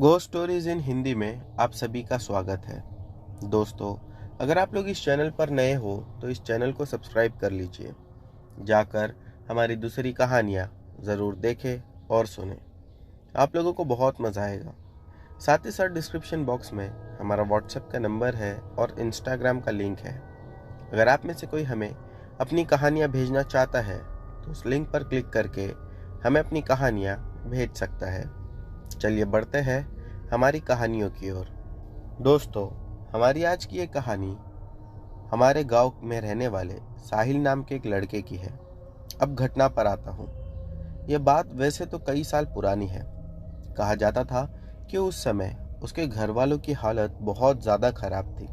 Ghost stories in Hindi में आप सभी का स्वागत है। दोस्तों, अगर आप लोग इस चैनल पर नए हो तो इस चैनल को सब्सक्राइब कर लीजिए। जाकर हमारी दूसरी कहानियाँ ज़रूर देखें और सुनें। आप लोगों को बहुत मज़ा आएगा। साथ ही साथ डिस्क्रिप्शन बॉक्स में हमारा व्हाट्सएप का नंबर है और इंस्टाग्राम का लिंक है। अगर आप में से कोई हमें अपनी कहानियाँ भेजना चाहता है तो उस लिंक पर क्लिक करके हमें अपनी कहानियाँ भेज सकता है। चलिए बढ़ते हैं हमारी कहानियों की ओर। दोस्तों, हमारी आज की ये कहानी हमारे गांव में रहने वाले साहिल नाम के एक लड़के की है। अब घटना पर आता हूँ। यह बात वैसे तो कई साल पुरानी है। कहा जाता था कि उस समय उसके घर वालों की हालत बहुत ज़्यादा खराब थी।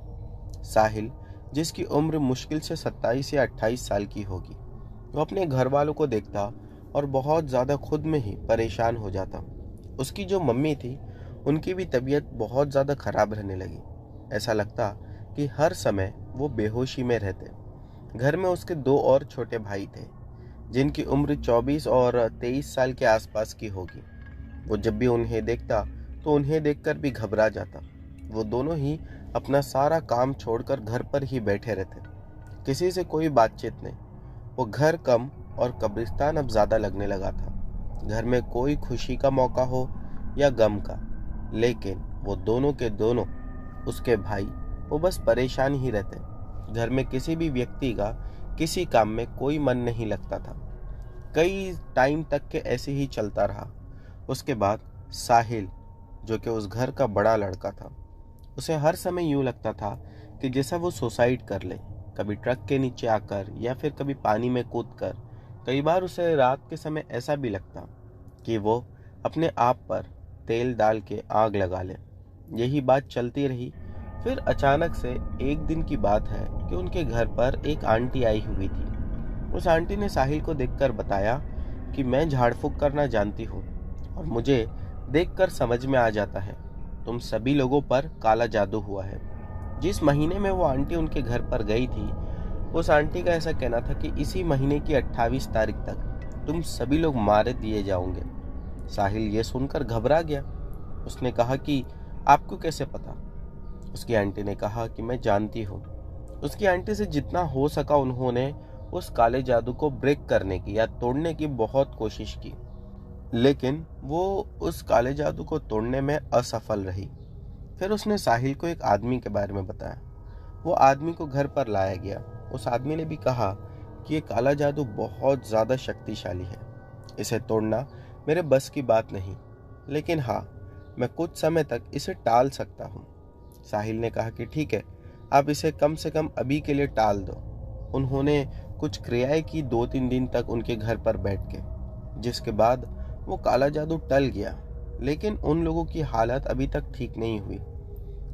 साहिल, जिसकी उम्र मुश्किल से 27 या 28 साल की होगी, वो अपने घर वालों को देखता और बहुत ज़्यादा खुद में ही परेशान हो जाता। उसकी जो मम्मी थी, उनकी भी तबीयत बहुत ज़्यादा खराब रहने लगी। ऐसा लगता कि हर समय वो बेहोशी में रहते। घर में उसके दो और छोटे भाई थे, जिनकी उम्र 24 और 23 साल के आसपास की होगी। वो जब भी उन्हें देखता तो उन्हें देखकर भी घबरा जाता। वो दोनों ही अपना सारा काम छोड़कर घर पर ही बैठे रहते, किसी से कोई बातचीत नहीं। वो घर कम और कब्रिस्तान अब ज़्यादा लगने लगा था। घर में कोई खुशी का मौका हो या गम का, लेकिन वो दोनों के दोनों उसके भाई वो बस परेशान ही रहते। घर में किसी भी व्यक्ति का किसी काम में कोई मन नहीं लगता था। कई टाइम तक के ऐसे ही चलता रहा। उसके बाद साहिल, जो कि उस घर का बड़ा लड़का था, उसे हर समय यूं लगता था कि जैसा वो सुसाइड कर ले, कभी ट्रक के नीचे आकर या फिर कभी पानी में कूदकर। कई बार उसे रात के समय ऐसा भी लगता कि वो अपने आप पर तेल डाल के आग लगा ले। यही बात चलती रही। फिर अचानक से एक दिन की बात है कि उनके घर पर एक आंटी आई हुई थी। उस आंटी ने साहिल को देखकर बताया कि मैं झाड़ फूंक करना जानती हूँ और मुझे देखकर समझ में आ जाता है तुम सभी लोगों पर काला जादू हुआ है। जिस महीने में वो आंटी उनके घर पर गई थी, उस आंटी का ऐसा कहना था कि इसी महीने की 28 तारीख तक तुम सभी लोग मारे दिए जाओगे। साहिल ये सुनकर घबरा गया। उसने कहा कि आपको कैसे पता? उसकी आंटी ने कहा कि मैं जानती हूँ। उसकी आंटी से जितना हो सका उन्होंने उस काले जादू को ब्रेक करने की या तोड़ने की बहुत कोशिश की, लेकिन वो उस काले जादू को तोड़ने में असफल रही। फिर उसने साहिल को एक आदमी के बारे में बताया। वो आदमी को घर पर लाया गया। उस आदमी ने भी कहा कि ये काला जादू बहुत ज़्यादा शक्तिशाली है, इसे तोड़ना मेरे बस की बात नहीं, लेकिन हाँ, मैं कुछ समय तक इसे टाल सकता हूँ। साहिल ने कहा कि ठीक है, आप इसे कम से कम अभी के लिए टाल दो। उन्होंने कुछ क्रियाएं की 2-3 दिन तक उनके घर पर बैठ के, जिसके बाद वो काला जादू टल गया, लेकिन उन लोगों की हालत अभी तक ठीक नहीं हुई।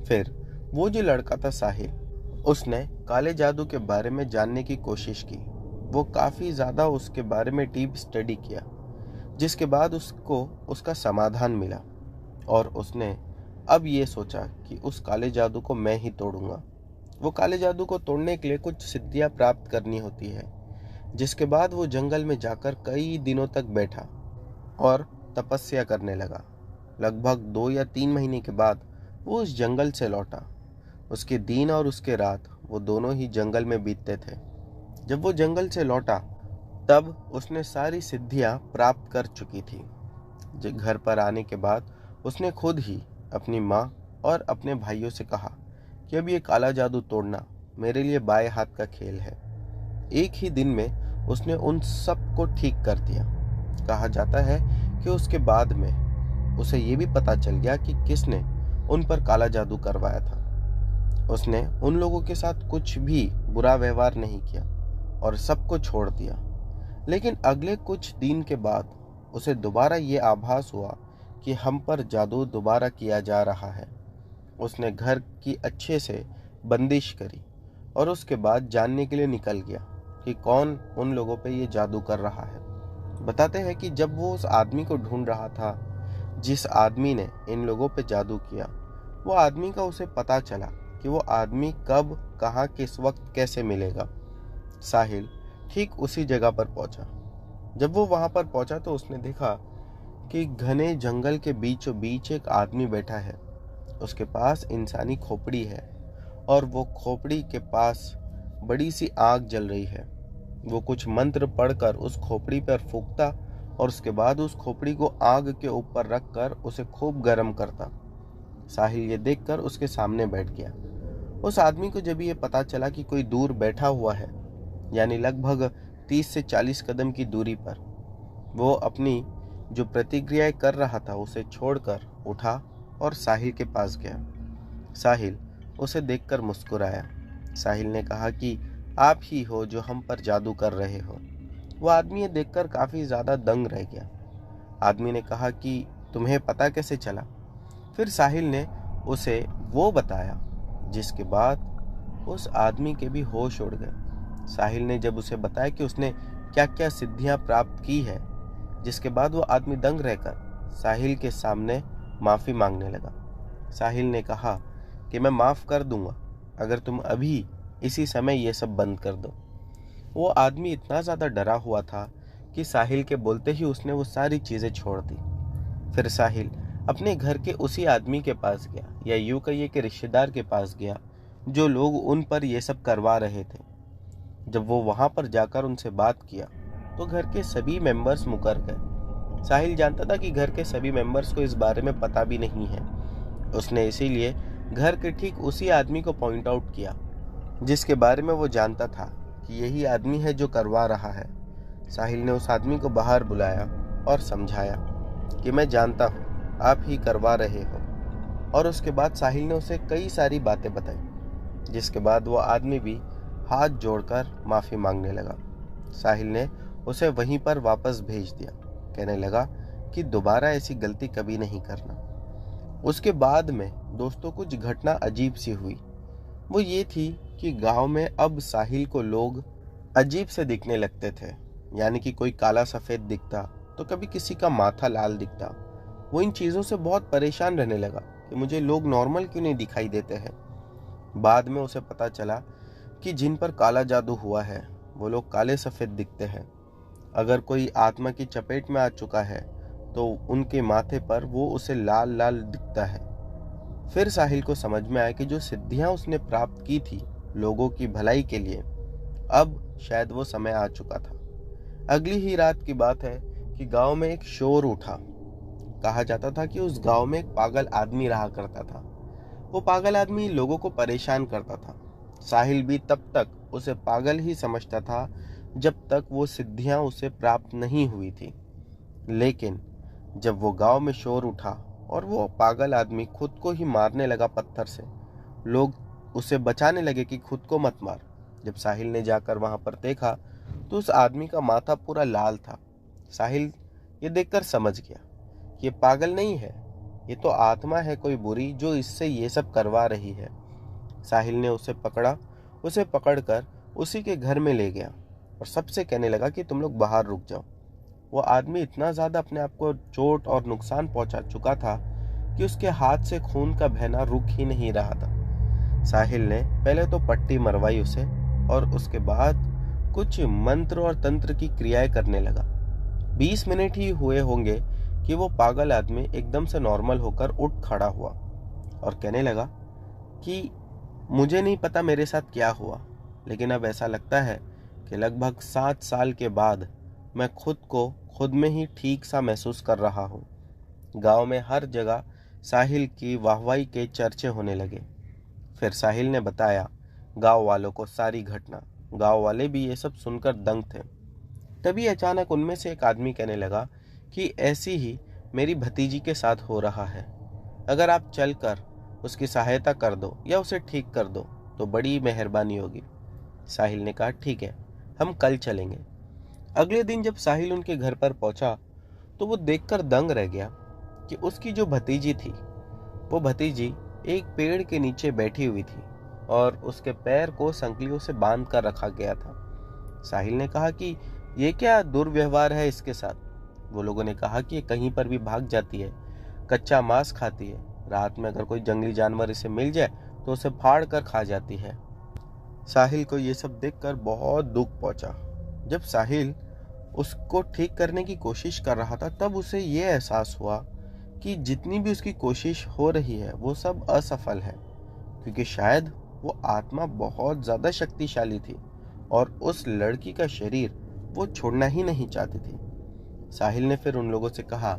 फिर वो जो लड़का था साहिल, उसने काले जादू के बारे में जानने की कोशिश की। वो काफ़ी ज़्यादा उसके बारे में डीप स्टडी किया, जिसके बाद उसको उसका समाधान मिला और उसने अब ये सोचा कि उस काले जादू को मैं ही तोड़ूंगा। वो काले जादू को तोड़ने के लिए कुछ सिद्धियां प्राप्त करनी होती है, जिसके बाद वो जंगल में जाकर कई दिनों तक बैठा और तपस्या करने लगा। लगभग 2 या 3 महीने के बाद वो उस जंगल से लौटा। उसके दिन और उसके रात वो दोनों ही जंगल में बीतते थे। जब वो जंगल से लौटा तब उसने सारी सिद्धियां प्राप्त कर चुकी थी। घर पर आने के बाद उसने खुद ही अपनी माँ और अपने भाइयों से कहा कि अब ये काला जादू तोड़ना मेरे लिए बाएं हाथ का खेल है। एक ही दिन में उसने उन सब को ठीक कर दिया। कहा जाता है कि उसके बाद में उसे ये भी पता चल गया कि किसने उन पर काला जादू करवाया था। उसने उन लोगों के साथ कुछ भी बुरा व्यवहार नहीं किया और सबको छोड़ दिया। लेकिन अगले कुछ दिन के बाद उसे दोबारा ये आभास हुआ कि हम पर जादू दोबारा किया जा रहा है। उसने घर की अच्छे से बंदिश करी और उसके बाद जानने के लिए निकल गया कि कौन उन लोगों पे ये जादू कर रहा है। बताते हैं कि जब वो उस आदमी को ढूंढ रहा था जिस आदमी ने इन लोगों पे जादू किया, वो आदमी का उसे पता चला कि वो आदमी कब, कहाँ, किस वक्त, कैसे मिलेगा। साहिल ठीक उसी जगह पर पहुंचा। जब वो वहां पर पहुंचा तो उसने देखा कि घने जंगल के बीचों बीच एक आदमी बैठा है। उसके पास इंसानी खोपड़ी है और वो खोपड़ी के पास बड़ी सी आग जल रही है। वो कुछ मंत्र पढ़कर उस खोपड़ी पर फूंकता और उसके बाद उस खोपड़ी को आग के ऊपर रखकर उसे खूब गर्म करता। साहिल ये देखकर उसके सामने बैठ गया। उस आदमी को जब ये पता चला कि कोई दूर बैठा हुआ है, यानी लगभग 30 से 40 कदम की दूरी पर, वो अपनी जो प्रतिक्रियाएं कर रहा था उसे छोड़कर उठा और साहिल के पास गया। साहिल उसे देखकर मुस्कुराया। साहिल ने कहा कि आप ही हो जो हम पर जादू कर रहे हो। वो आदमी ये देखकर काफी ज्यादा दंग रह गया। आदमी ने कहा कि तुम्हें पता कैसे चला? फिर साहिल ने उसे वो बताया, जिसके बाद उस आदमी के भी होश उड़ गए। साहिल ने जब उसे बताया कि उसने क्या क्या सिद्धियां प्राप्त की है, जिसके बाद वो आदमी दंग रहकर साहिल के सामने माफी मांगने लगा। साहिल ने कहा कि मैं माफ कर दूंगा अगर तुम अभी इसी समय ये सब बंद कर दो। वो आदमी इतना ज्यादा डरा हुआ था कि साहिल के बोलते ही उसने वो सारी चीजें छोड़ दी। फिर साहिल अपने घर के उसी आदमी के पास गया, या यूं कहिए कि रिश्तेदार के पास गया, जो लोग उन पर ये सब करवा रहे थे। जब वो वहां पर जाकर उनसे बात किया तो घर के सभी मेंबर्स मुकर गए। साहिल जानता था कि घर के सभी मेंबर्स को इस बारे में पता भी नहीं है। उसने इसीलिए घर के ठीक उसी आदमी को पॉइंट आउट किया, जिसके बारे में वो जानता था कि यही आदमी है जो करवा रहा है। साहिल ने उस आदमी को बाहर बुलाया और समझाया कि मैं जानता हूँ आप ही करवा रहे हो। और उसके बाद साहिल ने उसे कई सारी बातें बताई, जिसके बाद वो आदमी भी हाथ जोड़कर माफी मांगने लगा। साहिल ने उसे वहीं पर वापस भेज दिया, कहने लगा कि दोबारा ऐसी गलती कभी नहीं करना। उसके बाद में दोस्तों कुछ घटना अजीब सी हुई। वो ये थी कि गांव में अब साहिल को लोग अजीब से दिखने लगते थे, यानी कि कोई काला सफेद दिखता तो कभी किसी का माथा लाल दिखता। वो इन चीजों से बहुत परेशान रहने लगा कि मुझे लोग नॉर्मल क्यों नहीं दिखाई देते हैं। बाद में उसे पता चला कि जिन पर काला जादू हुआ है वो लोग काले सफेद दिखते हैं। अगर कोई आत्मा की चपेट में आ चुका है तो उनके माथे पर वो उसे लाल लाल दिखता है। फिर साहिल को समझ में आया कि जो सिद्धियां उसने प्राप्त की थी लोगों की भलाई के लिए, अब शायद वो समय आ चुका था। अगली ही रात की बात है कि गांव में एक शोर उठा। कहा जाता था कि उस गांव में एक पागल आदमी रहा करता था। वो पागल आदमी लोगों को परेशान करता था। साहिल भी तब तक उसे पागल ही समझता था जब तक वो सिद्धियां उसे प्राप्त नहीं हुई थी। लेकिन जब वो गांव में शोर उठा और वो पागल आदमी खुद को ही मारने लगा पत्थर से, लोग उसे बचाने लगे कि खुद को मत मार। जब साहिल ने जाकर वहां पर देखा तो उस आदमी का माथा पूरा लाल था। साहिल ये देखकर समझ गया ये पागल नहीं है, ये तो आत्मा है कोई बुरी जो इससे ये सब करवा रही है। साहिल ने उसे पकड़कर उसी के घर में ले गया और सबसे कहने लगा कि तुम लोग बाहर रुक जाओ। वो आदमी इतना ज्यादा अपने आप को चोट और नुकसान पहुंचा चुका था कि उसके हाथ से खून का बहना रुक ही नहीं रहा था। साहिल ने पहले तो पट्टी मरवाई उसे और उसके बाद कुछ मंत्र और तंत्र की क्रियाएं करने लगा। 20 मिनट ही हुए होंगे कि वो पागल आदमी एकदम से नॉर्मल होकर उठ खड़ा हुआ और कहने लगा कि मुझे नहीं पता मेरे साथ क्या हुआ, लेकिन अब ऐसा लगता है कि लगभग 7 साल के बाद मैं खुद को खुद में ही ठीक सा महसूस कर रहा हूँ। गांव में हर जगह साहिल की वाहवाही के चर्चे होने लगे। फिर साहिल ने बताया गांव वालों को सारी घटना। गांव वाले भी ये सब सुनकर दंग थे। तभी अचानक उनमें से एक आदमी कहने लगा कि ऐसी ही मेरी भतीजी के साथ हो रहा है। अगर आप चलकर उसकी सहायता कर दो या उसे ठीक कर दो तो बड़ी मेहरबानी होगी। साहिल ने कहा ठीक है, हम कल चलेंगे। अगले दिन जब साहिल उनके घर पर पहुंचा तो वो देखकर दंग रह गया कि उसकी जो भतीजी थी, वो भतीजी एक पेड़ के नीचे बैठी हुई थी और उसके पैर को संकलियों से बांध कर रखा गया था। साहिल ने कहा कि ये क्या दुर्व्यवहार है इसके साथ। वो लोगों ने कहा कि ये कहीं पर भी भाग जाती है, कच्चा मांस खाती है, रात में अगर कोई जंगली जानवर इसे मिल जाए तो उसे फाड़ कर खा जाती है। साहिल को ये सब देखकर बहुत दुख पहुंचा। जब साहिल उसको ठीक करने की कोशिश कर रहा था, तब उसे ये एहसास हुआ कि जितनी भी उसकी कोशिश हो रही है वो सब असफल है, क्योंकि शायद वो आत्मा बहुत ज़्यादा शक्तिशाली थी और उस लड़की का शरीर वो छोड़ना ही नहीं चाहती थी। साहिल ने फिर उन लोगों से कहा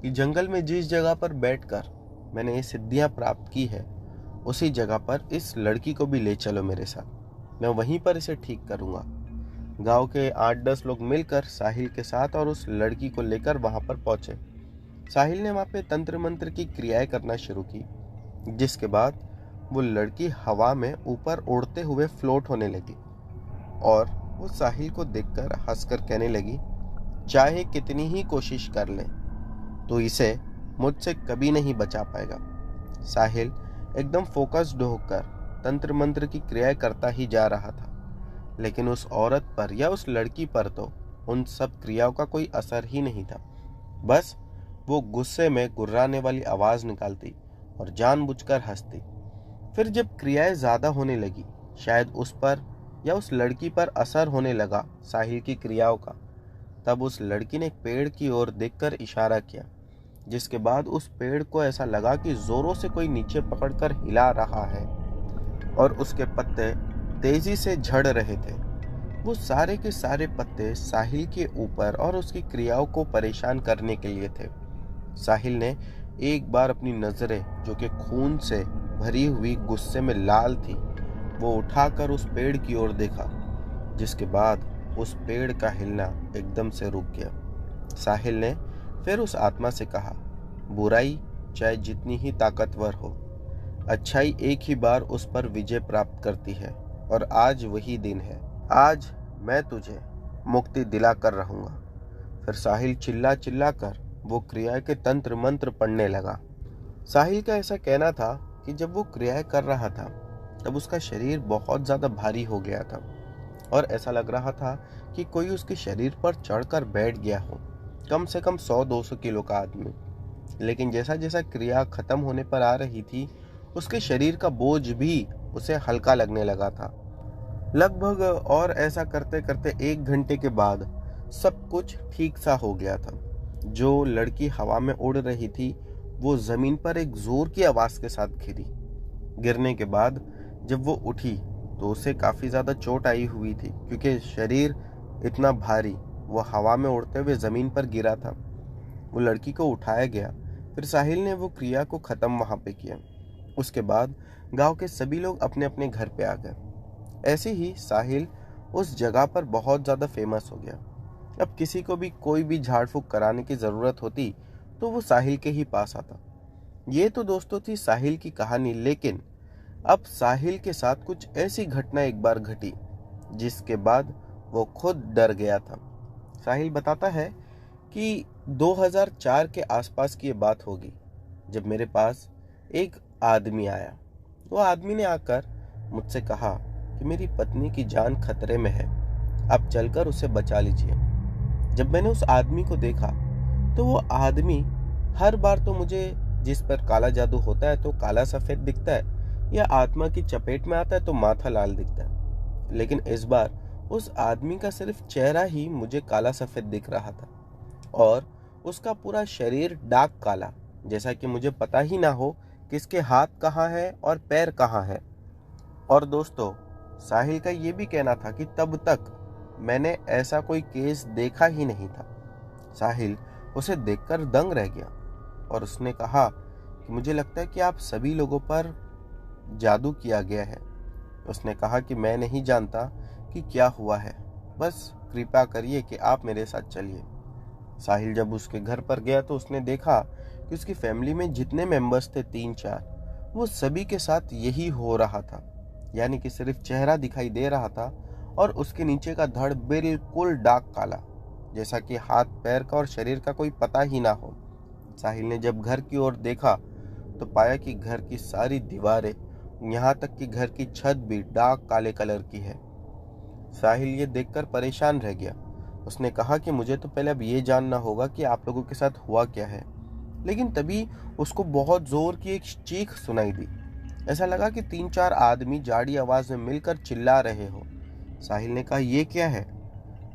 कि जंगल में जिस जगह पर बैठकर मैंने ये सिद्धियां प्राप्त की है, उसी जगह पर इस लड़की को भी ले चलो मेरे साथ, मैं वहीं पर इसे ठीक करूंगा। गांव के 8-10 लोग मिलकर साहिल के साथ और उस लड़की को लेकर वहां पर पहुंचे। साहिल ने वहां पे तंत्र मंत्र की क्रियाएं करना शुरू की, जिसके बाद वो लड़की हवा में ऊपर उड़ते हुए फ्लोट होने लगी और वो साहिल को देखकर हंसकर कहने लगी, चाहे कितनी ही कोशिश कर ले तो इसे मुझसे कभी नहीं बचा पाएगा। साहिल एकदम फोकस्ड होकर तंत्र मंत्र की क्रियाएं करता ही जा रहा था, लेकिन उस औरत पर या उस लड़की पर तो उन सब क्रियाओं का कोई असर ही नहीं था। बस वो गुस्से में गुर्राने वाली आवाज निकालती और जानबूझकर हंसती। फिर जब क्रियाएं ज्यादा होने लगी, शायद उस पर या उस लड़की पर असर होने लगा साहिल की क्रियाओं का, तब उस लड़की ने एक पेड़ की ओर देखकर इशारा किया, जिसके बाद उस पेड़ को ऐसा लगा कि जोरों से कोई नीचे पकड़कर हिला रहा है और उसके पत्ते तेजी से झड़ रहे थे। वो सारे के सारे पत्ते साहिल के ऊपर और उसकी क्रियाओं को परेशान करने के लिए थे। साहिल ने एक बार अपनी नजरें, जो कि खून से भरी हुई गुस्से में लाल थी, वो उठाकर उस पेड़ की ओर देखा, जिसके बाद उस पेड़ का हिलना एकदम से रुक गया। साहिल ने फिर उस आत्मा से कहा, बुराई चाहे जितनी ही ताकतवर हो, अच्छाई एक ही बार उस पर विजय प्राप्त करती है और आज वही दिन है। आज मैं तुझे मुक्ति दिला कर रहूंगा। फिर साहिल चिल्ला चिल्ला कर वो क्रिया के तंत्र मंत्र पढ़ने लगा। साहिल का ऐसा कहना था कि जब वो क्रियाएं कर रहा था तब उसका शरीर बहुत ज्यादा भारी हो गया था और ऐसा लग रहा था कि कोई उसके शरीर पर चढ़कर बैठ गया हो, कम से कम 100-200 किलो का आदमी। लेकिन जैसा जैसा क्रिया खत्म होने पर आ रही थी, उसके शरीर का बोझ भी उसे हल्का लगने लगा था। लगभग और ऐसा करते करते 1 घंटे के बाद सब कुछ ठीक सा हो गया था। जो लड़की हवा में उड़ रही थी वो जमीन पर एक जोर की आवाज के साथ गिरी। गिरने के बाद जब वो उठी तो उसे काफी ज्यादा चोट आई हुई थी, क्योंकि शरीर इतना भारी, वो हवा में उड़ते हुए जमीन पर गिरा था। वो लड़की को उठाया गया। फिर साहिल ने वो क्रिया को खत्म वहां पे किया। उसके बाद गांव के सभी लोग अपने अपने घर पे आ गए। ऐसे ही साहिल उस जगह पर बहुत ज्यादा फेमस हो गया। अब किसी को भी कोई भी झाड़ फूक कराने की जरूरत होती तो वो साहिल के ही पास आता। ये तो दोस्तों थी साहिल की कहानी, लेकिन अब साहिल के साथ कुछ ऐसी घटना एक बार घटी जिसके बाद वो खुद डर गया था। साहिल बताता है कि 2004 के आसपास की ये बात होगी, जब मेरे पास एक आदमी आया। वो आदमी ने आकर मुझसे कहा कि मेरी पत्नी की जान खतरे में है, आप चलकर उसे बचा लीजिए। जब मैंने उस आदमी को देखा तो वो आदमी हर बार तो मुझे जिस पर काला जादू होता है तो काला सफेद दिखता है, या आत्मा की चपेट में आता है तो माथा लाल दिखता है, लेकिन इस बार उस आदमी का सिर्फ चेहरा ही मुझे काला सफेद दिख रहा था और उसका पूरा शरीर डार्क काला, जैसा कि मुझे पता ही ना हो किसके हाथ कहाँ है और पैर कहाँ है। और दोस्तों, साहिल का ये भी कहना था कि तब तक मैंने ऐसा कोई केस देखा ही नहीं था। साहिल उसे देखकर दंग रह गया और उसने कहा कि मुझे लगता है कि आप सभी लोगों पर जादू किया गया है। उसने कहा कि मैं नहीं जानता कि क्या हुआ है, बस कृपा करिए कि आप मेरे साथ चलिए। साहिल जब उसके घर पर गया तो उसने देखा कि उसकी फैमिली में जितने मेंबर्स थे 3-4, वो सभी के साथ यही हो रहा था, यानी कि सिर्फ चेहरा दिखाई दे रहा था और उसके नीचे का धड़ बिल्कुल डार्क काला, जैसा कि हाथ पैर का और शरीर का कोई पता ही ना हो। साहिल ने जब घर की ओर देखा तो पाया कि घर की सारी दीवारें, यहाँ तक कि घर की छत भी डार्क काले कलर की है। साहिल ये देखकर परेशान रह गया। उसने कहा कि मुझे तो पहले अब ये जानना होगा कि आप लोगों के साथ हुआ क्या है। लेकिन तभी उसको बहुत जोर की एक चीख सुनाई दी। ऐसा लगा कि 3-4 आदमी जाड़ी आवाज में मिलकर चिल्ला रहे हो। साहिल ने कहा, ये क्या है?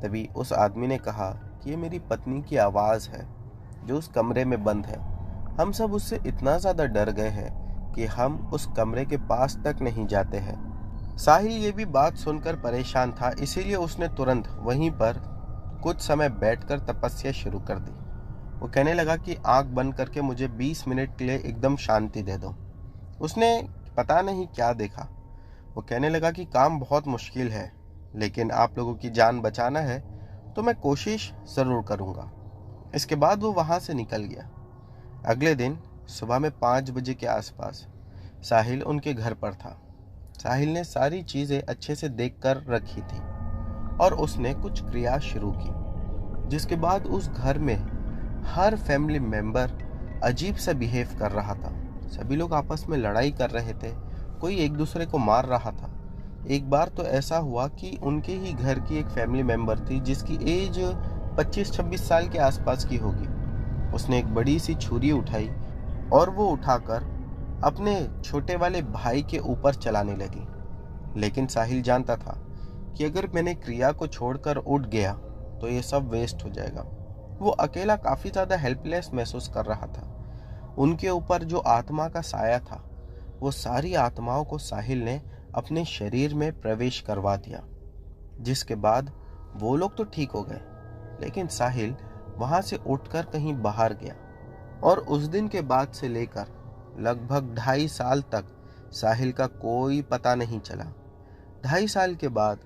तभी उस आदमी ने कहा कि ये मेरी पत्नी की आवाज़ है जो उस कमरे में बंद है। हम सब उससे इतना ज़्यादा डर गए हैं कि हम उस कमरे के पास तक नहीं जाते हैं। साहिल ये भी बात सुनकर परेशान था, इसीलिए उसने तुरंत वहीं पर कुछ समय बैठकर तपस्या शुरू कर दी। वो कहने लगा कि आंख बंद करके मुझे 20 मिनट के लिए एकदम शांति दे दो। उसने पता नहीं क्या देखा। वो कहने लगा कि काम बहुत मुश्किल है, लेकिन आप लोगों की जान बचाना है तो मैं कोशिश ज़रूर करूँगा। इसके बाद वो वहाँ से निकल गया। अगले दिन सुबह में 5 बजे के आसपास साहिल उनके घर पर था। साहिल ने सारी चीज़ें अच्छे से देख कर रखी थी और उसने कुछ क्रिया शुरू की, जिसके बाद उस घर में हर फैमिली मेंबर अजीब सा बिहेव कर रहा था। सभी लोग आपस में लड़ाई कर रहे थे, कोई एक दूसरे को मार रहा था। एक बार तो ऐसा हुआ कि उनके ही घर की एक फैमिली मेंबर थी जिसकी एज 25-26 साल के आसपास की होगी। उसने एक बड़ी सी छुरी उठाई और वो उठाकर अपने छोटे वाले भाई के ऊपर चलाने लगी। लेकिन साहिल जानता था कि अगर मैंने क्रिया को छोड़कर उठ गया तो ये सब वेस्ट हो जाएगा। वो अकेला काफ़ी ज़्यादा हेल्पलेस महसूस कर रहा था। उनके ऊपर जो आत्मा का साया था, वो सारी आत्माओं को साहिल ने अपने शरीर में प्रवेश करवा दिया, जिसके बाद वो लोग तो ठीक हो गए, लेकिन साहिल वहाँ से उठकर कहीं बाहर गया। और उस दिन के बाद से लेकर लगभग 2.5 साल तक साहिल का कोई पता नहीं चला। 2.5 साल के बाद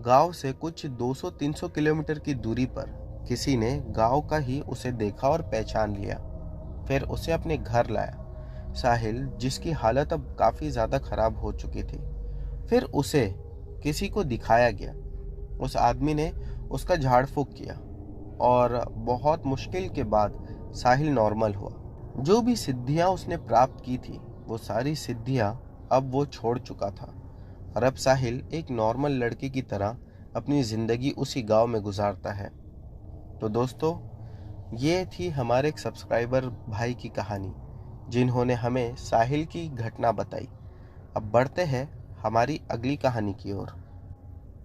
गांव से कुछ 200-300 किलोमीटर की दूरी पर किसी ने गांव का ही उसे देखा और पहचान लिया। फिर उसे अपने घर लाया। साहिल, जिसकी हालत अब काफ़ी ज़्यादा खराब हो चुकी थी, फिर उसे किसी को दिखाया गया। उस आदमी ने उसका झाड़ फूक किया और बहुत मुश्किल के बाद साहिल नॉर्मल हुआ। जो भी सिद्धियां उसने प्राप्त की थी, वो सारी सिद्धियां अब वो छोड़ चुका था और अब साहिल एक नॉर्मल लड़के की तरह अपनी ज़िंदगी उसी गांव में गुजारता है। तो दोस्तों, ये थी हमारे एक सब्सक्राइबर भाई की कहानी, जिन्होंने हमें साहिल की घटना बताई। अब बढ़ते हैं हमारी अगली कहानी की ओर।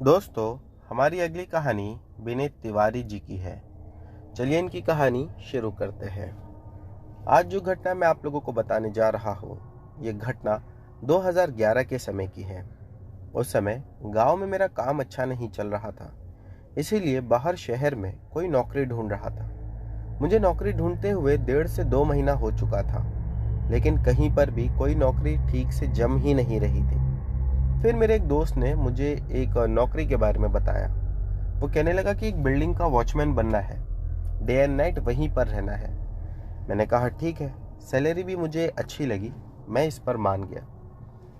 दोस्तों, हमारी अगली कहानी विनीत तिवारी जी की है। चलिए इनकी कहानी शुरू करते हैं। आज जो घटना मैं आप लोगों को बताने जा रहा हूँ, ये घटना 2011 के समय की है। उस समय गांव में मेरा काम अच्छा नहीं चल रहा था, इसीलिए बाहर शहर में कोई नौकरी ढूंढ रहा था। मुझे नौकरी ढूंढते हुए 1.5 से 2 महीना हो चुका था, लेकिन कहीं पर भी कोई नौकरी ठीक से जम ही नहीं रही थी। फिर मेरे एक दोस्त ने मुझे एक नौकरी के बारे में बताया। वो कहने लगा कि एक बिल्डिंग का वॉचमैन बनना है, डे एंड नाइट वहीं पर रहना है। मैंने कहा ठीक है। सैलरी भी मुझे अच्छी लगी, मैं इस पर मान गया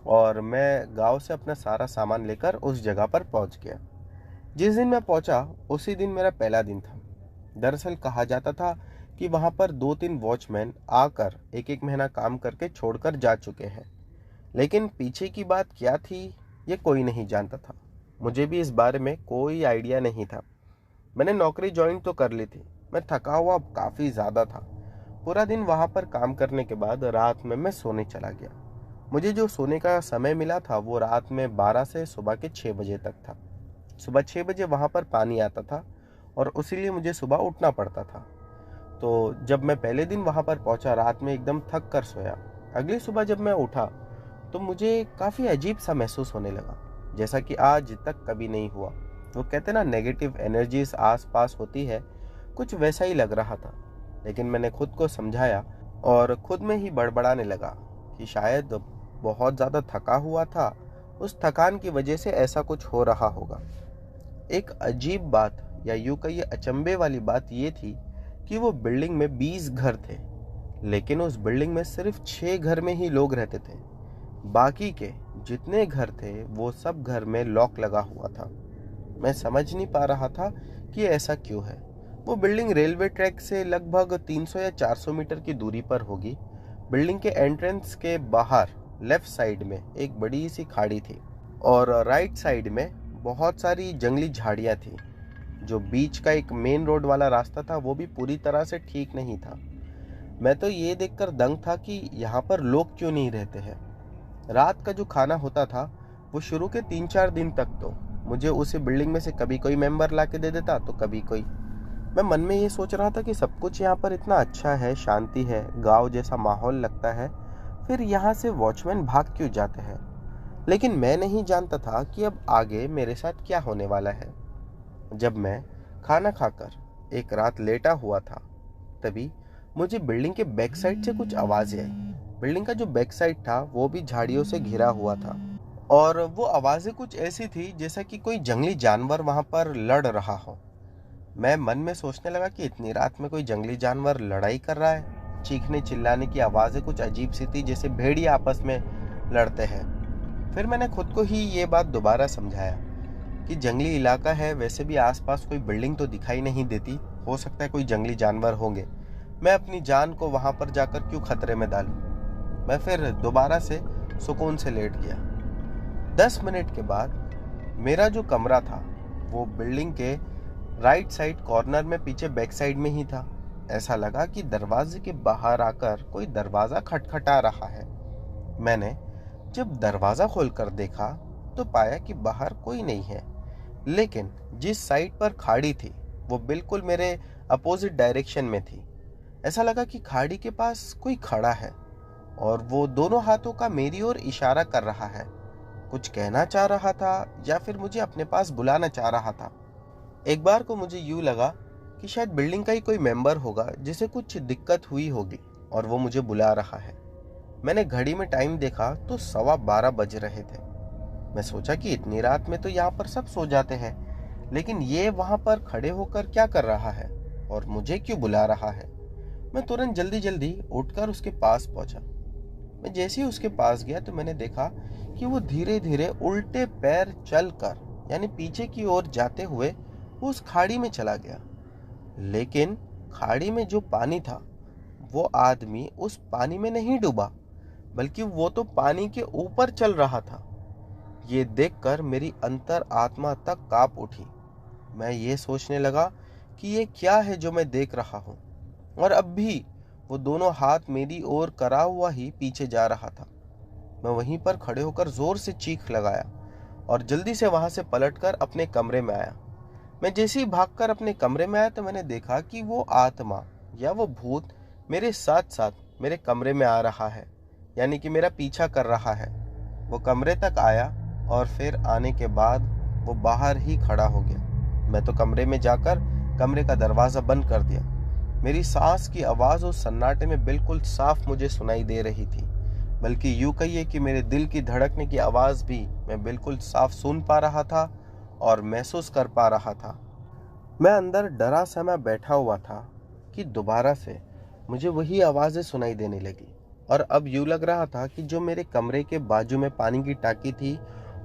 और मैं गांव से अपना सारा सामान लेकर उस जगह पर पहुंच गया। जिस दिन मैं पहुंचा उसी दिन मेरा पहला दिन था। दरअसल कहा जाता था कि वहां पर 2-3 वॉचमैन आकर 1-1 महीना काम करके छोड़कर जा चुके हैं, लेकिन पीछे की बात क्या थी ये कोई नहीं जानता था। मुझे भी इस बारे में कोई आइडिया नहीं था। मैंने नौकरी ज्वाइन तो कर ली थी। मैं थका हुआ काफ़ी ज़्यादा था। पूरा दिन वहाँ पर काम करने के बाद रात में मैं सोने चला गया। मुझे जो सोने का समय मिला था वो रात में 12 से सुबह के 6 बजे तक था। सुबह 6 बजे वहाँ पर पानी आता था और उसीलिए मुझे सुबह उठना पड़ता था। तो जब मैं पहले दिन वहाँ पर पहुँचा, रात में एकदम थक कर सोया। अगली सुबह जब मैं उठा तो मुझे काफ़ी अजीब सा महसूस होने लगा, जैसा कि आज तक कभी नहीं हुआ। वो कहते ना, नेगेटिव एनर्जीज आस पास होती है, कुछ वैसा ही लग रहा था। लेकिन मैंने खुद को समझाया और खुद में ही बड़बड़ाने लगा कि शायद बहुत ज़्यादा थका हुआ था, उस थकान की वजह से ऐसा कुछ हो रहा होगा। एक अजीब बात, या यूँ कहिए अचंभे वाली बात ये थी कि वो बिल्डिंग में 20 घर थे, लेकिन उस बिल्डिंग में सिर्फ 6 घर में ही लोग रहते थे। बाकी के जितने घर थे वो सब घर में लॉक लगा हुआ था। मैं समझ नहीं पा रहा था कि ऐसा क्यों है। वो बिल्डिंग रेलवे ट्रैक से लगभग 300 या 400 मीटर की दूरी पर होगी। बिल्डिंग के एंट्रेंस के बाहर लेफ्ट साइड में एक बड़ी सी खाड़ी थी और राइट साइड में बहुत सारी जंगली झाड़ियाँ थी। जो बीच का एक मेन रोड वाला रास्ता था वो भी पूरी तरह से ठीक नहीं था। मैं तो ये देखकर दंग था कि यहाँ पर लोग क्यों नहीं रहते हैं। रात का जो खाना होता था वो शुरू के 3-4 दिन तक तो मुझे उसी बिल्डिंग में से कभी कोई मेंबर ला के दे देता तो कभी कोई। मैं मन में ये सोच रहा था कि सब कुछ यहाँ पर इतना अच्छा है, शांति है, गांव जैसा माहौल लगता है, फिर यहाँ से वॉचमैन भाग क्यों जाते हैं। लेकिन मैं नहीं जानता था कि अब आगे मेरे साथ क्या होने वाला है। जब मैं खाना खाकर एक रात लेटा हुआ था, तभी मुझे बिल्डिंग के बैक साइड से कुछ आवाजें आई। बिल्डिंग का जो बैक साइड था वो भी झाड़ियों से घिरा हुआ था, और वो आवाजें कुछ ऐसी थी जैसा कि कोई जंगली जानवर वहां पर लड़ रहा हो। मैं मन में सोचने लगा कि इतनी रात में कोई जंगली जानवर लड़ाई कर रहा है। चीखने चिल्लाने की आवाजें कुछ अजीब सी थी, जैसे भेड़िया आपस में लड़ते हैं। फिर मैंने खुद को ही ये बात दोबारा समझाया कि जंगली इलाका है, वैसे भी आसपास कोई बिल्डिंग तो दिखाई नहीं देती, हो सकता है कोई जंगली जानवर होंगे। मैं अपनी जान को वहां पर जाकर क्यों खतरे में डालूं। मैं फिर दोबारा से सुकून से लेट गया। 10 मिनट के बाद मेरा जो कमरा था वो बिल्डिंग के राइट साइड कॉर्नर में पीछे बैक साइड में ही था। ऐसा लगा कि दरवाजे के बाहर आकर कोई दरवाजा खटखटा रहा है। मैंने जब दरवाजा खोलकर देखा तो पाया कि बाहर कोई नहीं है, लेकिन जिस साइड पर खाड़ी थी वो बिल्कुल मेरे अपोजिट डायरेक्शन में थी। ऐसा लगा कि खाड़ी के पास कोई खड़ा है और वो दोनों हाथों का मेरी ओर इशारा कर रहा है। कुछ कहना चाह रहा था या फिर मुझे अपने पास बुलाना चाह रहा था। एक बार को मुझे यूं लगा कि शायद बिल्डिंग का ही कोई मेंबर होगा जिसे कुछ दिक्कत हुई होगी और वो मुझे बुला रहा है। मैंने घड़ी में टाइम देखा तो 12:15 बज रहे थे। मैं सोचा कि इतनी रात में तो यहाँ पर सब सो जाते हैं, लेकिन ये वहां पर खड़े होकर क्या कर रहा है और मुझे क्यों बुला रहा है। मैं तुरंत जल्दी जल्दी उठकर उसके पास पहुंचा। मैं जैसे ही उसके पास गया तो मैंने देखा कि वो धीरे धीरे उल्टे पैर चलकर यानी पीछे की ओर जाते हुए वो उस खाड़ी में चला गया। लेकिन खाड़ी में जो पानी था वो आदमी उस पानी में नहीं डूबा, बल्कि वो तो पानी के ऊपर चल रहा था। ये देखकर मेरी अंतर आत्मा तक कांप उठी। मैं ये सोचने लगा कि ये क्या है जो मैं देख रहा हूँ, और अब भी वो दोनों हाथ मेरी ओर करा हुआ ही पीछे जा रहा था। मैं वहीं पर खड़े होकर जोर से चीख लगाया और जल्दी से वहां से पलटकर अपने कमरे में आया। मैं जैसे ही भागकर अपने कमरे में आया तो मैंने देखा कि वो आत्मा या वो भूत मेरे साथ साथ मेरे कमरे में आ रहा है, यानी कि मेरा पीछा कर रहा है। वो कमरे तक आया और फिर आने के बाद वो बाहर ही खड़ा हो गया। मैं तो कमरे में जाकर कमरे का दरवाजा बंद कर दिया। मेरी सांस की आवाज उस सन्नाटे में बिल्कुल साफ मुझे सुनाई दे रही थी, बल्कि यूं कहिए कि मेरे दिल की धड़कने की आवाज भी मैं बिल्कुल साफ सुन पा रहा था और महसूस कर पा रहा था। मैं अंदर डरा सा मैं बैठा हुआ था कि दोबारा से मुझे वही आवाजें सुनाई देने लगी, और अब यूं लग रहा था कि जो मेरे कमरे के बाजू में पानी की टाकी थी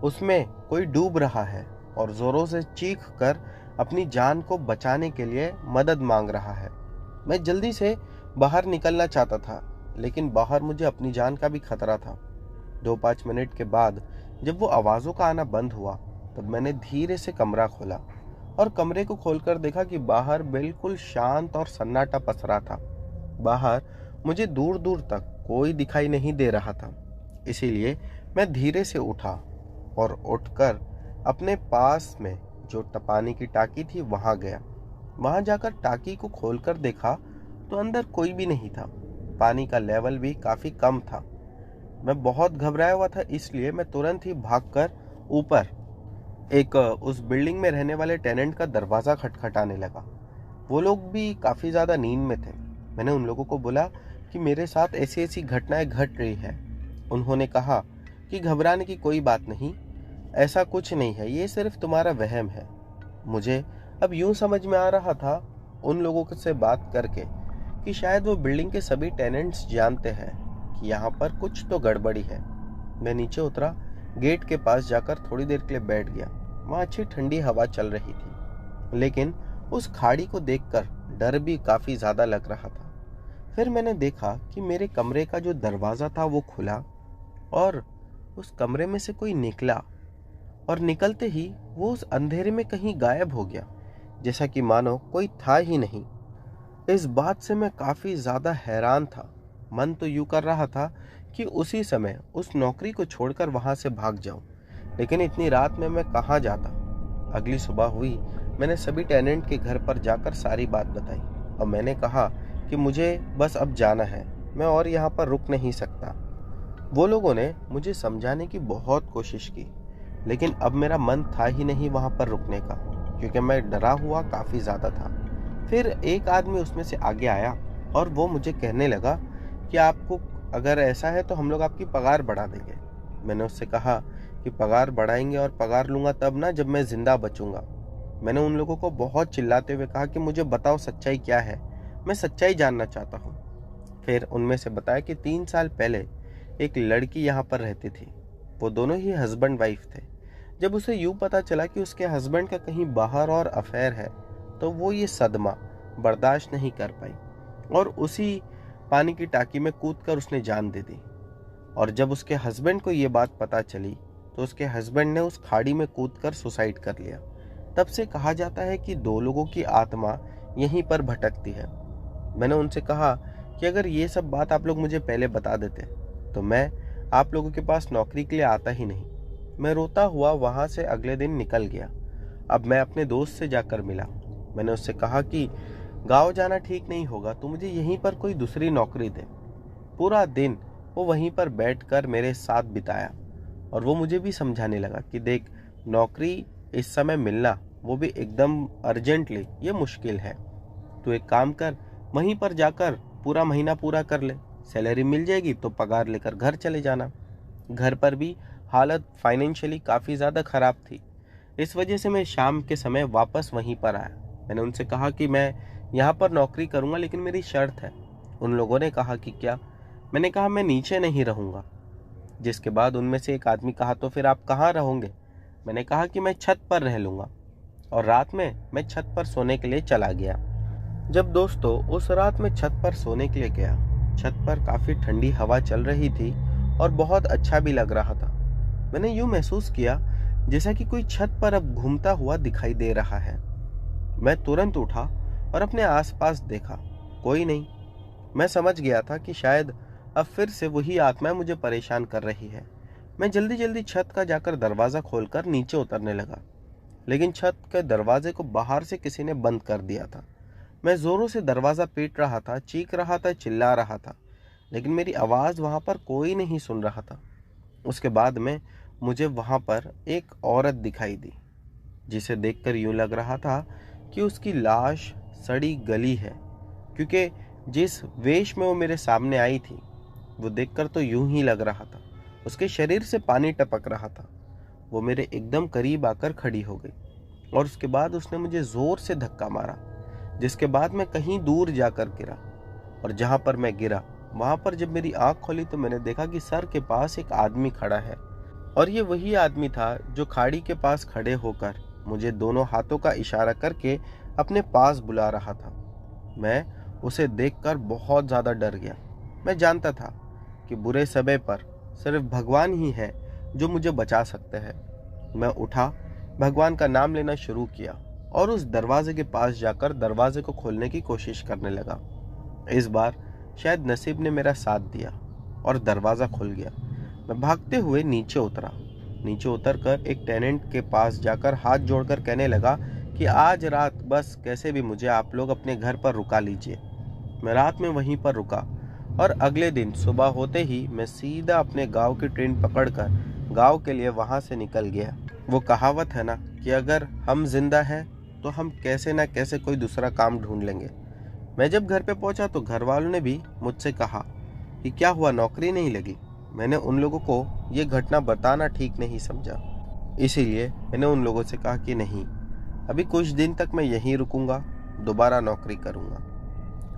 उसमें कोई डूब रहा है और जोरों से चीख कर अपनी जान को बचाने के लिए मदद मांग रहा है। मैं जल्दी से बाहर निकलना चाहता था, लेकिन बाहर मुझे अपनी जान का भी खतरा था। 2-5 मिनट के बाद जब वो आवाजों का आना बंद हुआ तब मैंने धीरे से कमरा खोला और कमरे को खोलकर देखा कि बाहर बिल्कुल शांत और सन्नाटा पसरा था। बाहर मुझे दूर दूर तक कोई दिखाई नहीं दे रहा था। इसीलिए मैं धीरे से उठा और उठकर अपने पास में जो पानी की टाकी थी वहां गया। वहां जाकर टाकी को खोलकर देखा तो अंदर कोई भी नहीं था। पानी का लेवल भी काफी कम था। मैं बहुत घबराया हुआ था, इसलिए मैं तुरंत ही भागकर ऊपर एक उस बिल्डिंग में रहने वाले टेनेंट का दरवाजा खटखटाने लगा। वो लोग भी काफी ज्यादा नींद में थे। मैंने उन लोगों को बोला कि मेरे साथ ऐसी ऐसी घटनाएं घट रही है। उन्होंने कहा कि घबराने की कोई बात नहीं, ऐसा कुछ नहीं है, ये सिर्फ तुम्हारा वहम है। मुझे अब यूं समझ में आ रहा था उन लोगों से बात करके कि शायद वो बिल्डिंग के सभी टेनेंट्स जानते हैं कि यहाँ पर कुछ तो गड़बड़ी है। मैं नीचे उतरा, गेट के पास जाकर थोड़ी देर के लिए बैठ गया। वहाँ अच्छी ठंडी हवा चल रही थी, लेकिन उस खाड़ी को देखकर डर भी काफी ज्यादा लग रहा था। फिर मैंने देखा कि मेरे कमरे का जो दरवाजा था वो खुला और उस कमरे में से कोई निकला, और निकलते ही वो उस अंधेरे में कहीं गायब हो गया, जैसा कि मानो कोई था ही नहीं। इस बात से मैं काफी ज्यादा हैरान था। मन तो यूं कर रहा था कि उसी समय उस नौकरी को छोड़कर वहां से भाग जाऊं, लेकिन इतनी रात में मैं कहाँ जाता। अगली सुबह हुई मैंने सभी टेनेंट के घर पर जाकर सारी बात बताई और मैंने कहा कि मुझे बस अब जाना है, मैं और यहाँ पर रुक नहीं सकता। वो लोगों ने मुझे समझाने की बहुत कोशिश की, लेकिन अब मेरा मन था ही नहीं वहाँ पर रुकने का, क्योंकि मैं डरा हुआ काफ़ी ज़्यादा था। फिर एक आदमी उसमें से आगे आया और वो मुझे कहने लगा कि आपको अगर ऐसा है तो हम लोग आपकी पगार बढ़ा देंगे। मैंने उससे कहा कि पगार बढ़ाएंगे और पगार लूँगा तब ना, जब मैं ज़िंदा बचूंगा। मैंने उन लोगों को बहुत चिल्लाते हुए कहा कि मुझे बताओ सच्चाई क्या है, मैं सच्चाई जानना चाहता हूँ। फिर उनमें से बताया कि 3 साल पहले एक लड़की यहाँ पर रहती थी। वो दोनों ही हस्बैंड वाइफ थे। जब उसे यूँ पता चला कि उसके हस्बैंड का कहीं बाहर और अफेयर है, तो वो ये सदमा बर्दाश्त नहीं कर पाई और उसी पानी की टाँकी में कूदकर उसने जान दे दी। और जब उसके हस्बैंड को ये बात पता चली तो उसके हस्बैंड ने उस खाड़ी में कूदकर सुसाइड कर लिया। तब से कहा जाता है कि 2 लोगों की आत्मा यहीं पर भटकती है। मैंने उनसे कहा कि अगर ये सब बात आप लोग मुझे पहले बता देते तो मैं आप लोगों के पास नौकरी के लिए आता ही नहीं। मैं रोता हुआ वहाँ से अगले दिन निकल गया। अब मैं अपने दोस्त से जाकर मिला। मैंने उससे कहा कि गाँव जाना ठीक नहीं होगा, तो मुझे यहीं पर कोई दूसरी नौकरी दे। पूरा दिन वो वहीं पर बैठकर मेरे साथ बिताया और वो मुझे भी समझाने लगा कि देख, नौकरी इस समय मिलना, वो भी एकदम अर्जेंटली, ये मुश्किल है। तो एक काम कर, वहीं पर जाकर पूरा महीना पूरा कर ले, सैलरी मिल जाएगी तो पगार लेकर घर चले जाना। घर पर भी हालत फाइनेंशियली काफ़ी ज़्यादा ख़राब थी। इस वजह से मैं शाम के समय वापस वहीं पर आया। मैंने उनसे कहा कि मैं यहाँ पर नौकरी करूँगा, लेकिन मेरी शर्त है। उन लोगों ने कहा कि क्या? मैंने कहा मैं नीचे नहीं रहूँगा। जिसके बाद उनमें से एक आदमी कहा तो फिर आप कहाँ रहोगे? मैंने कहा कि मैं छत पर रह लूँगा। और रात में मैं छत पर सोने के लिए चला गया। जब दोस्तों उस रात में छत पर सोने के लिए गया, छत पर काफ़ी ठंडी हवा चल रही थी और बहुत अच्छा भी लग रहा था। मैंने यूँ महसूस किया जैसा कि कोई छत पर अब घूमता हुआ दिखाई दे रहा है। मैं तुरंत उठा और अपने आसपास देखा, कोई नहीं। मैं समझ गया था कि शायद अब फिर से वही आत्मा मुझे परेशान कर रही है। मैं जल्दी जल्दी छत का जाकर दरवाज़ा खोलकर नीचे उतरने लगा, लेकिन छत के दरवाजे को बाहर से किसी ने बंद कर दिया था। मैं ज़ोरों से दरवाज़ा पीट रहा था, चीख रहा था, चिल्ला रहा था, लेकिन मेरी आवाज़ वहाँ पर कोई नहीं सुन रहा था। उसके बाद में मुझे वहाँ पर एक औरत दिखाई दी, जिसे देखकर यूँ लग रहा था कि उसकी लाश सड़ी गली है, क्योंकि जिस वेश में वो मेरे सामने आई थी वो देखकर तो यूं ही लग रहा था। उसके शरीर से पानी टपक रहा था। वो मेरे एकदम करीब आकर खड़ी हो गई और उसके बाद उसने मुझे ज़ोर से धक्का मारा, जिसके बाद मैं कहीं दूर जाकर गिरा। और जहाँ पर मैं गिरा वहाँ पर जब मेरी आँख खोली तो मैंने देखा कि सर के पास एक आदमी खड़ा है, और ये वही आदमी था जो खाड़ी के पास खड़े होकर मुझे दोनों हाथों का इशारा करके अपने पास बुला रहा था। मैं उसे देखकर बहुत ज़्यादा डर गया। मैं जानता था कि बुरे समय पर सिर्फ भगवान ही है जो मुझे बचा सकते हैं। मैं उठा, भगवान का नाम लेना शुरू किया और उस दरवाजे के पास जाकर दरवाजे को खोलने की कोशिश करने लगा। इस बार शायद नसीब ने मेरा साथ दिया और दरवाज़ा खुल गया। मैं भागते हुए नीचे उतरा। नीचे उतरकर एक टेनेंट के पास जाकर हाथ जोड़कर कहने लगा कि आज रात बस कैसे भी मुझे आप लोग अपने घर पर रुका लीजिए। मैं रात में वहीं पर रुका और अगले दिन सुबह होते ही मैं सीधा अपने गांव की ट्रेन पकड़कर गांव के लिए वहां से निकल गया। वो कहावत है ना कि अगर हम जिंदा हैं तो हम कैसे ना कैसे कोई दूसरा काम ढूंढ लेंगे। मैं जब घर पे पहुंचा तो घर वालों ने भी मुझसे कहा कि क्या हुआ, नौकरी नहीं लगी। मैंने उन लोगों को ये घटना बताना ठीक नहीं समझा, इसीलिए मैंने उन लोगों से कहा कि नहीं, अभी कुछ दिन तक मैं यहीं रुकूंगा, दोबारा नौकरी करूंगा।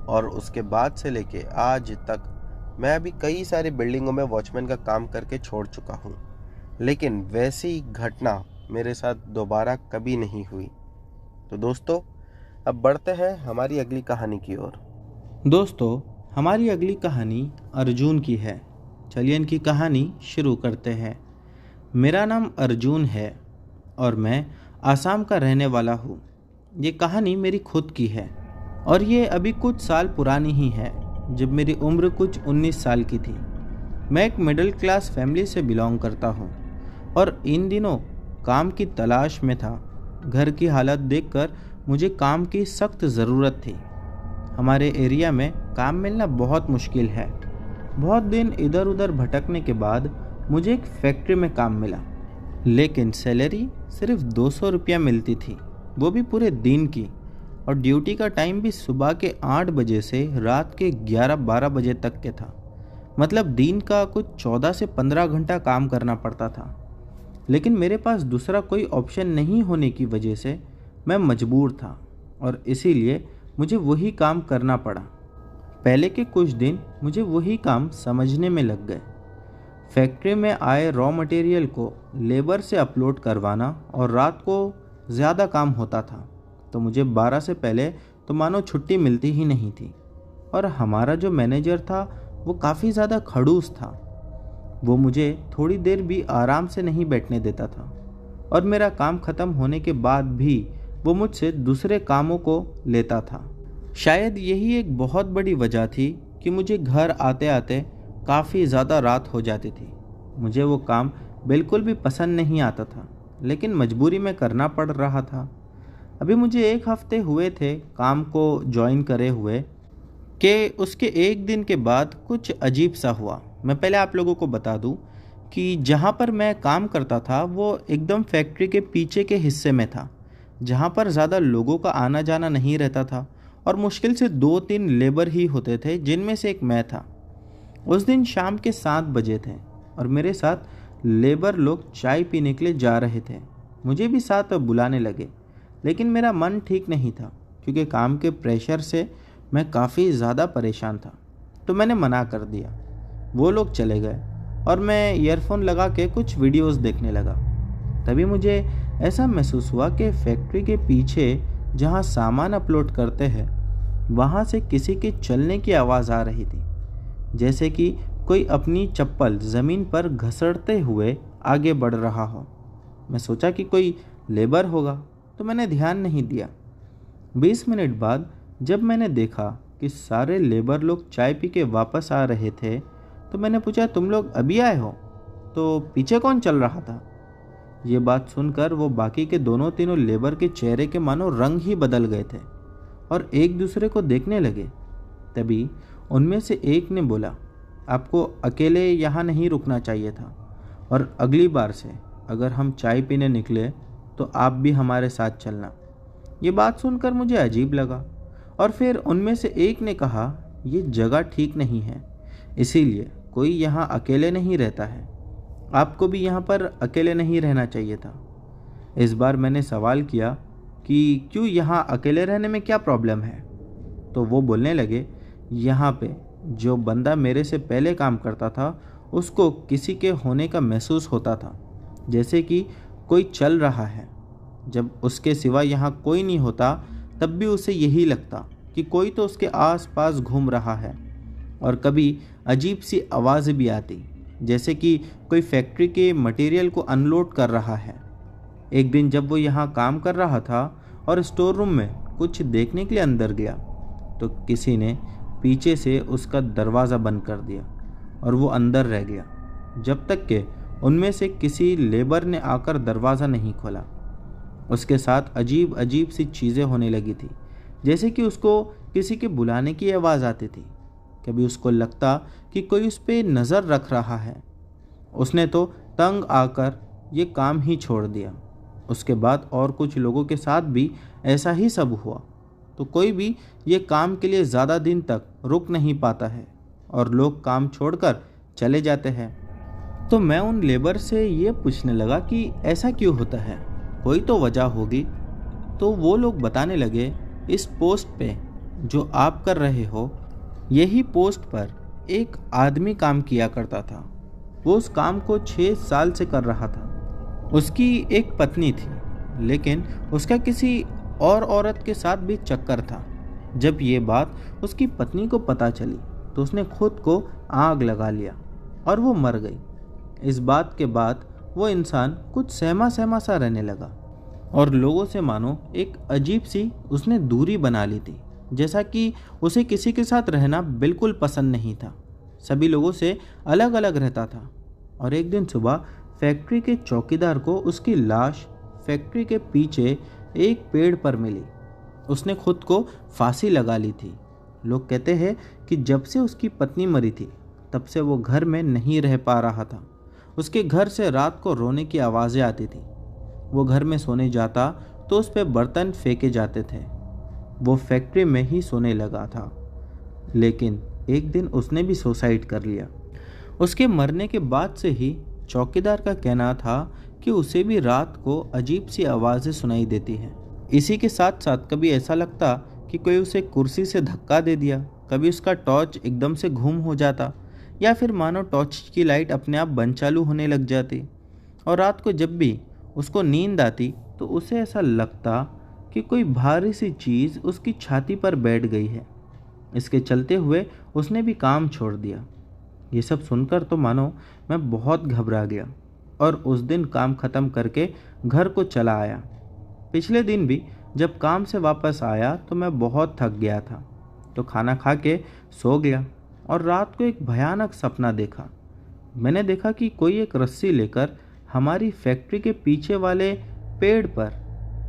और उसके बाद से लेके आज तक मैं अभी कई सारी बिल्डिंगों में वॉचमैन का काम करके छोड़ चुका हूँ, लेकिन वैसी घटना मेरे साथ दोबारा कभी नहीं हुई। तो दोस्तों, अब बढ़ते हैं हमारी अगली कहानी की ओर। दोस्तों, हमारी अगली कहानी अर्जुन की है। चलिए इनकी कहानी शुरू करते हैं। मेरा नाम अर्जुन है और मैं आसाम का रहने वाला हूँ। ये कहानी मेरी खुद की है और ये अभी कुछ साल पुरानी ही है, जब मेरी उम्र कुछ 19 साल की थी। मैं एक मिडिल क्लास फैमिली से बिलोंग करता हूँ और इन दिनों काम की तलाश में था। घर की हालत देखकर मुझे काम की सख्त ज़रूरत थी। हमारे एरिया में काम मिलना बहुत मुश्किल है। बहुत दिन इधर उधर भटकने के बाद मुझे एक फैक्ट्री में काम मिला, लेकिन सैलरी सिर्फ 200 रुपया मिलती थी, वो भी पूरे दिन की। और ड्यूटी का टाइम भी सुबह के 8 बजे से रात के 11-12 बजे तक के था। मतलब दिन का कुछ 14 से 15 घंटा काम करना पड़ता था। लेकिन मेरे पास दूसरा कोई ऑप्शन नहीं होने की वजह से मैं मजबूर था और इसीलिए मुझे वही काम करना पड़ा। पहले के कुछ दिन मुझे वही काम समझने में लग गए। फैक्ट्री में आए रॉ मटेरियल को लेबर से अपलोड करवाना और रात को ज़्यादा काम होता था, तो मुझे 12 से पहले तो मानो छुट्टी मिलती ही नहीं थी। और हमारा जो मैनेजर था वो काफ़ी ज़्यादा खड़ूस था। वो मुझे थोड़ी देर भी आराम से नहीं बैठने देता था और मेरा काम ख़त्म होने के बाद भी वो मुझसे दूसरे कामों को लेता था। शायद यही एक बहुत बड़ी वजह थी कि मुझे घर आते आते काफ़ी ज़्यादा रात हो जाती थी। मुझे वो काम बिल्कुल भी पसंद नहीं आता था, लेकिन मजबूरी में करना पड़ रहा था। अभी मुझे 1 हफ्ते हुए थे काम को ज्वाइन करे हुए कि उसके एक दिन के बाद कुछ अजीब सा हुआ। मैं पहले आप लोगों को बता दूं कि जहां पर मैं काम करता था वो एकदम फैक्ट्री के पीछे के हिस्से में था, जहां पर ज़्यादा लोगों का आना जाना नहीं रहता था और मुश्किल से 2-3 लेबर ही होते थे, जिनमें से एक मैं था। उस दिन शाम के 7 बजे थे और मेरे साथ लेबर लोग चाय पीने के लिए जा रहे थे। मुझे भी साथ बुलाने लगे, लेकिन मेरा मन ठीक नहीं था क्योंकि काम के प्रेशर से मैं काफ़ी ज़्यादा परेशान था, तो मैंने मना कर दिया। वो लोग चले गए और मैं ईयरफोन लगा के कुछ वीडियोस देखने लगा। तभी मुझे ऐसा महसूस हुआ कि फैक्ट्री के पीछे जहाँ सामान अपलोड करते हैं वहाँ से किसी के चलने की आवाज़ आ रही थी, जैसे कि कोई अपनी चप्पल ज़मीन पर घसड़ते हुए आगे बढ़ रहा हो। मैं सोचा कि कोई लेबर होगा, तो मैंने ध्यान नहीं दिया। 20 मिनट बाद जब मैंने देखा कि सारे लेबर लोग चाय पी के वापस आ रहे थे, तो मैंने पूछा, तुम लोग अभी आए हो? तो पीछे कौन चल रहा था? ये बात सुनकर वो बाकी के दोनों तीनों लेबर के चेहरे के मानो रंग ही बदल गए थे और एक दूसरे को देखने लगे। तभी उनमें से एक ने बोला, आपको अकेले यहाँ नहीं रुकना चाहिए था और अगली बार से अगर हम चाय पीने निकले तो आप भी हमारे साथ चलना। ये बात सुनकर मुझे अजीब लगा और फिर उनमें से एक ने कहा, ये जगह ठीक नहीं है, इसीलिए कोई यहाँ अकेले नहीं रहता है। आपको भी यहाँ पर अकेले नहीं रहना चाहिए था। इस बार मैंने सवाल किया कि क्यों यहाँ अकेले रहने में क्या प्रॉब्लम है? तो वो बोलने लगे, यहाँ पे जो बंदा मेरे से पहले काम करता था उसको किसी के होने का महसूस होता था, जैसे कि कोई चल रहा है। जब उसके सिवा यहाँ कोई नहीं होता तब भी उसे यही लगता कि कोई तो उसके आसपास घूम रहा है। और कभी अजीब सी आवाज़ भी आती, जैसे कि कोई फैक्ट्री के मटेरियल को अनलोड कर रहा है। एक दिन जब वो यहाँ काम कर रहा था और स्टोर रूम में कुछ देखने के लिए अंदर गया, तो किसी ने पीछे से उसका दरवाज़ा बंद कर दिया और वो अंदर रह गया जब तक कि उनमें से किसी लेबर ने आकर दरवाज़ा नहीं खोला। उसके साथ अजीब अजीब सी चीज़ें होने लगी थी, जैसे कि उसको किसी के बुलाने की आवाज़ आती थी। कभी उसको लगता कि कोई उस पर नज़र रख रहा है। उसने तो तंग आकर ये काम ही छोड़ दिया। उसके बाद और कुछ लोगों के साथ भी ऐसा ही सब हुआ, तो कोई भी ये काम के लिए ज़्यादा दिन तक रुक नहीं पाता है और लोग काम छोड़कर चले जाते हैं। तो मैं उन लेबर से ये पूछने लगा कि ऐसा क्यों होता है, कोई तो वजह होगी। तो वो लोग बताने लगे, इस पोस्ट पे जो आप कर रहे हो, यही पोस्ट पर एक आदमी काम किया करता था। वो उस काम को 6 साल से कर रहा था। उसकी एक पत्नी थी, लेकिन उसका किसी और औरत के साथ भी चक्कर था। जब ये बात उसकी पत्नी को पता चली तो उसने खुद को आग लगा लिया और वो मर गई। इस बात के बाद वो इंसान कुछ सहमा सहमा सा रहने लगा और लोगों से मानो एक अजीब सी उसने दूरी बना ली थी, जैसा कि उसे किसी के साथ रहना बिल्कुल पसंद नहीं था। सभी लोगों से अलग अलग रहता था। और एक दिन सुबह फैक्ट्री के चौकीदार को उसकी लाश फैक्ट्री के पीछे एक पेड़ पर मिली। उसने खुद को फांसी लगा ली थी। लोग कहते हैं कि जब से उसकी पत्नी मरी थी तब से वो घर में नहीं रह पा रहा था। उसके घर से रात को रोने की आवाज़ें आती थी। वो घर में सोने जाता तो उस पर बर्तन फेंके जाते थे। वो फैक्ट्री में ही सोने लगा था, लेकिन एक दिन उसने भी सुसाइड कर लिया। उसके मरने के बाद से ही चौकीदार का कहना था कि उसे भी रात को अजीब सी आवाज़ें सुनाई देती हैं। इसी के साथ साथ कभी ऐसा लगता कि कोई उसे कुर्सी से धक्का दे दिया, कभी उसका टॉर्च एकदम से गुम हो जाता, या फिर मानो टॉर्च की लाइट अपने आप बंद चालू होने लग जाती। और रात को जब भी उसको नींद आती तो उसे ऐसा लगता कि कोई भारी सी चीज़ उसकी छाती पर बैठ गई है। इसके चलते हुए उसने भी काम छोड़ दिया। ये सब सुनकर तो मानो मैं बहुत घबरा गया और उस दिन काम ख़त्म करके घर को चला आया। पिछले दिन भी जब काम से वापस आया तो मैं बहुत थक गया था, तो खाना खा के सो गया और रात को एक भयानक सपना देखा। मैंने देखा कि कोई एक रस्सी लेकर हमारी फैक्ट्री के पीछे वाले पेड़ पर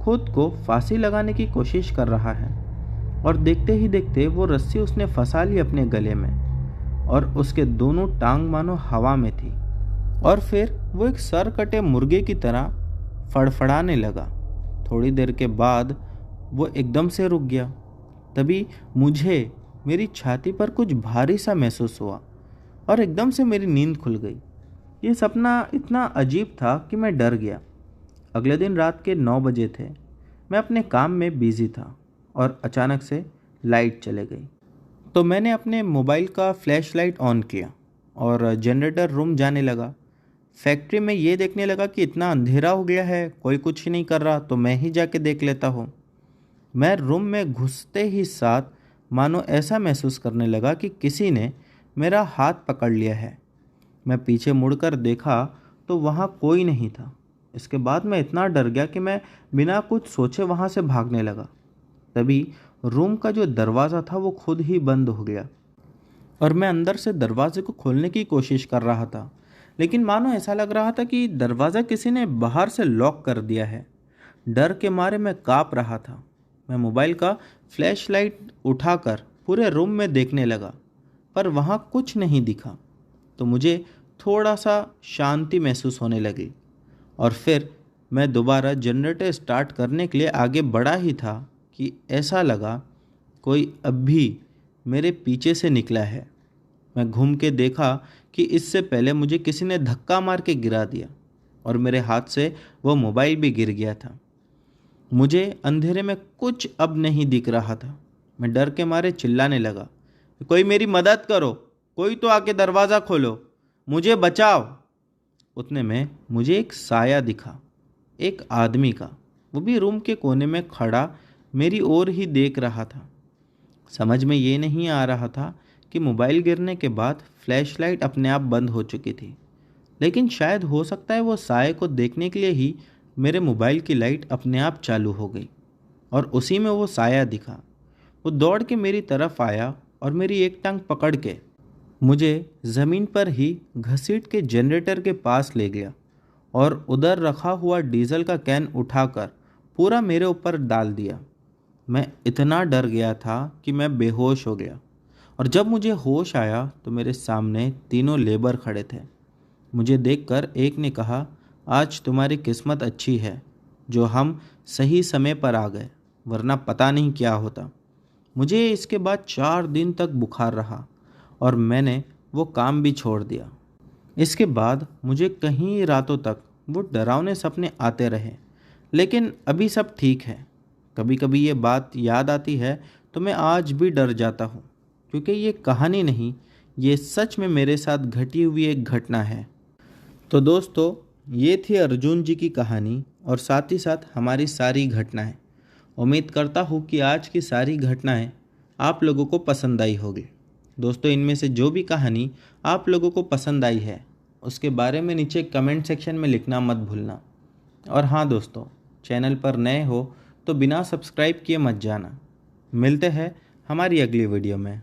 खुद को फांसी लगाने की कोशिश कर रहा है, और देखते ही देखते वो रस्सी उसने फंसा ली अपने गले में और उसके दोनों टांग मानो हवा में थी। और फिर वो एक सर कटे मुर्गे की तरह फड़फड़ाने लगा। थोड़ी देर के बाद वो एकदम से रुक गया। तभी मुझे मेरी छाती पर कुछ भारी सा महसूस हुआ और एकदम से मेरी नींद खुल गई। ये सपना इतना अजीब था कि मैं डर गया। अगले दिन रात के 9 बजे थे। मैं अपने काम में बिजी था और अचानक से लाइट चले गई। तो मैंने अपने मोबाइल का फ्लैश लाइट ऑन किया और जनरेटर रूम जाने लगा। फैक्ट्री में ये देखने लगा कि इतना अंधेरा हो गया है, कोई कुछ ही नहीं कर रहा, तो मैं ही जाके देख लेता हूँ। मैं रूम में घुसते ही साथ मानो ऐसा महसूस करने लगा कि किसी ने मेरा हाथ पकड़ लिया है। मैं पीछे मुड़कर देखा तो वहाँ कोई नहीं था। इसके बाद मैं इतना डर गया कि मैं बिना कुछ सोचे वहाँ से भागने लगा। तभी रूम का जो दरवाज़ा था वो खुद ही बंद हो गया और मैं अंदर से दरवाजे को खोलने की कोशिश कर रहा था, लेकिन मानो ऐसा लग रहा था कि दरवाज़ा किसी ने बाहर से लॉक कर दिया है। डर के मारे मैं काँप रहा था। मैं मोबाइल का फ्लैश लाइट उठाकर पूरे रूम में देखने लगा, पर वहाँ कुछ नहीं दिखा। तो मुझे थोड़ा सा शांति महसूस होने लगी और फिर मैं दोबारा जनरेटर स्टार्ट करने के लिए आगे बढ़ा ही था कि ऐसा लगा कोई अब भी मेरे पीछे से निकला है। मैं घूम के देखा कि इससे पहले मुझे किसी ने धक्का मार के गिरा दिया और मेरे हाथ से वो मोबाइल भी गिर गया था। मुझे अंधेरे में कुछ अब नहीं दिख रहा था। मैं डर के मारे चिल्लाने लगा, कोई मेरी मदद करो, कोई तो आके दरवाज़ा खोलो, मुझे बचाओ। उतने में मुझे एक साया दिखा, एक आदमी का। वो भी रूम के कोने में खड़ा मेरी ओर ही देख रहा था। समझ में ये नहीं आ रहा था कि मोबाइल गिरने के बाद फ्लैश लाइट अपने आप बंद हो चुकी थी, लेकिन शायद हो सकता है वो साये को देखने के लिए ही मेरे मोबाइल की लाइट अपने आप चालू हो गई और उसी में वो साया दिखा। वो दौड़ के मेरी तरफ आया और मेरी एक टांग पकड़ के मुझे ज़मीन पर ही घसीट के जनरेटर के पास ले गया और उधर रखा हुआ डीजल का कैन उठाकर पूरा मेरे ऊपर डाल दिया। मैं इतना डर गया था कि मैं बेहोश हो गया और जब मुझे होश आया तो मेरे सामने तीनों लेबर खड़े थे। मुझे देखकर एक ने कहा, आज तुम्हारी किस्मत अच्छी है जो हम सही समय पर आ गए, वरना पता नहीं क्या होता। मुझे इसके बाद 4 दिन तक बुखार रहा और मैंने वो काम भी छोड़ दिया। इसके बाद मुझे कई रातों तक वो डरावने सपने आते रहे, लेकिन अभी सब ठीक है। कभी कभी ये बात याद आती है तो मैं आज भी डर जाता हूँ, क्योंकि ये कहानी नहीं, ये सच में मेरे साथ घटी हुई एक घटना है। तो दोस्तों, ये थी अर्जुन जी की कहानी और साथ ही साथ हमारी सारी घटनाएं। उम्मीद करता हूँ कि आज की सारी घटनाएं आप लोगों को पसंद आई होगी। दोस्तों, इनमें से जो भी कहानी आप लोगों को पसंद आई है उसके बारे में नीचे कमेंट सेक्शन में लिखना मत भूलना। और हाँ दोस्तों, चैनल पर नए हो तो बिना सब्सक्राइब किए मत जाना। मिलते हैं हमारी अगली वीडियो में।